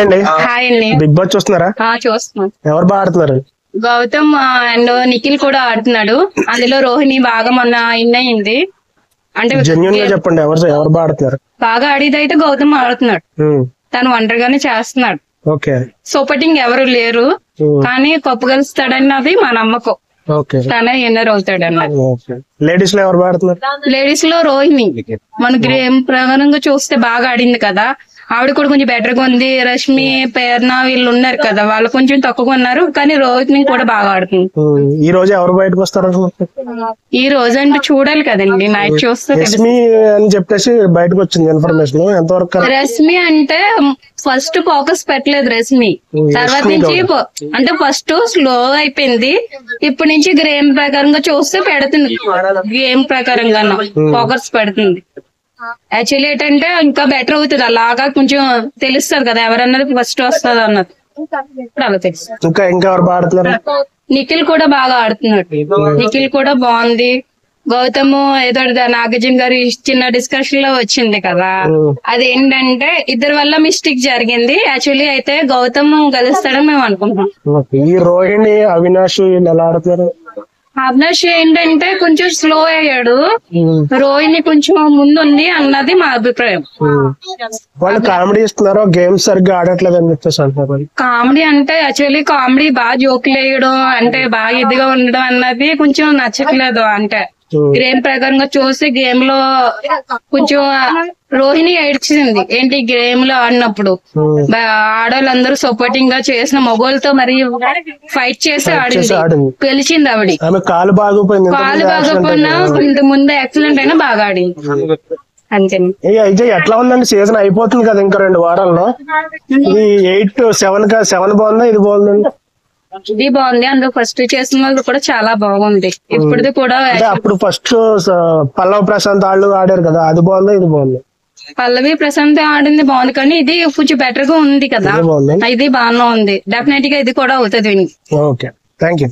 Hi అండి. Big boss చూస్తున్నారా? చూస్తున్నాం. ఎవరు బాగా ఆడుతున్నారు? గౌతమ్ అండ్ నిఖిల్ కూడా ఆడుతున్నాడు. అందులో రోహిణి బాగా మొన్న ఇన్ అయింది. అంటే జెన్యున్ గా చెప్పండి, ఎవరు బాగా ఆడుతున్నారు? బాగా ఆడేది అయితే గౌతమ్ ఆడుతున్నాడు. తను ఒంటరిగానే చేస్తున్నాడు. ఓకే. సపోర్టింగ్ ఎవరు లేరు, కానీ కప్పు గెలుస్తాడన్నది మా నమ్మకం. తనే విన్నర్ అవుతాడు అన్నది. లేడీస్ లో ఎవరు బాగా ఆడుతున్నారు? లేడీస్ లో రోహిణి మన గేమ్ ప్రకారంగా చూస్తే బాగా ఆడింది కదా, ఆవిడ కూడా కొంచెం బెటర్ గా ఉంది. రష్మి, పేర్నా వీళ్ళు ఉన్నారు కదా, వాళ్ళు కొంచెం తక్కువగా ఉన్నారు, కానీ రోహిణి కూడా బాగా ఆడుతుంది. ఈ రోజు ఎవరు బయటకు వస్తారు? ఈ రోజు అంటే చూడాలి కదండి, నైట్ చూస్తే రష్మి అని చెప్పేసి బయటకు వచ్చింది ఇన్ఫర్మేషన్. ఎంతవరకు? రష్మి అంటే ఫస్ట్ ఫోకస్ పెట్టలేదు రష్మి, తర్వాత నుంచి అంటే ఫస్ట్ స్లో అయిపోయింది. ఇప్పటి నుంచి గేమ్ ప్రకారంగా చూస్తే పెడుతుంది, గేమ్ ప్రకారంగా ఫోకస్ పెడుతుంది. యాక్చువల్లీ ఏంటంటే ఇంకా బెటర్ అవుతుంది, అలాగా కొంచెం తెలుస్తుంది కదా ఎవరన్నది ఫస్ట్ వస్తుంది అన్నది. అలా తెలుసు. ఇంకా ఎవరు బాగా ఆడుతున్నారు? నిఖిల్ కూడా బాగా ఆడుతున్నాడు. నిఖిల్ కూడా బాగుంది. గౌతమ్ ఏదో నాగార్జున గారి చిన్న డిస్కషన్ లో వచ్చింది కదా, అదేంటంటే ఇద్దరి వల్ల మిస్టేక్ జరిగింది. యాక్చువల్లీ అయితే గౌతమ్ గెలుస్తాడని మేము అనుకుంటున్నాం. ఈ రోహిణి, అవినాష్ వీళ్ళు ఎలా ఆడుతున్నారు? అవినాష్ ఏంటంటే కొంచెం స్లో అయ్యాడు, రోహిణి కొంచెం ముందుంది అన్నది మా అభిప్రాయం. వాళ్ళు కామెడీ ఇస్తున్నారు, గేమ్స్ సరిగ్గా ఆడట్లేదు అని చెప్పేసి అంటున్నారు. కామెడీ అంటే యాక్చువల్లీ కామెడీ బాగా జోకులు వేయడం అంటే బాగా ఇదిగా ఉండడం అన్నది కొంచెం నచ్చట్లేదు. అంటే గేమ్ ప్రకారంగా చూసి గేమ్ లో కొంచెం రోహిణి ఏడ్చింది ఏంటి గేమ్ లో ఆడినప్పుడు. ఆడవాళ్ళందరూ సపోర్టింగ్ గా చేసిన మొగోళ్ళతో మరి ఫైట్ చేసి ఆడింది, గెలిచింది ఆవిడ. కాలు బాగోపోయినా ఇంత ముందు యాక్సిడెంట్ అయినా బాగా ఆడింది అంతే. ఎట్లా ఉందండి? సీజన్ అయిపోతుంది కదా ఇంకా 2 వారాల్లో. ఇది 8-7 బాగుందా? ఇది బాగుందండి? ఇది బాగుంది. అందులో ఫస్ట్ చేసిన వాళ్ళు కూడా చాలా బాగుంది. ఇప్పుడుది కూడా అప్పుడు ఫస్ట్ పల్లవి ప్రశాంత్ వాళ్ళు ఆడారు కదా, అది బాగుందా? ఇది బాగుంది? పల్లవి ప్రశాంత్ ఆడింది బాగుంది, కానీ ఇది కొంచెం బెటర్ గా ఉంది కదా, ఇది బాగానే ఉంది. డెఫినెట్ గా ఇది కూడా అవుతుంది. Okay, thank you.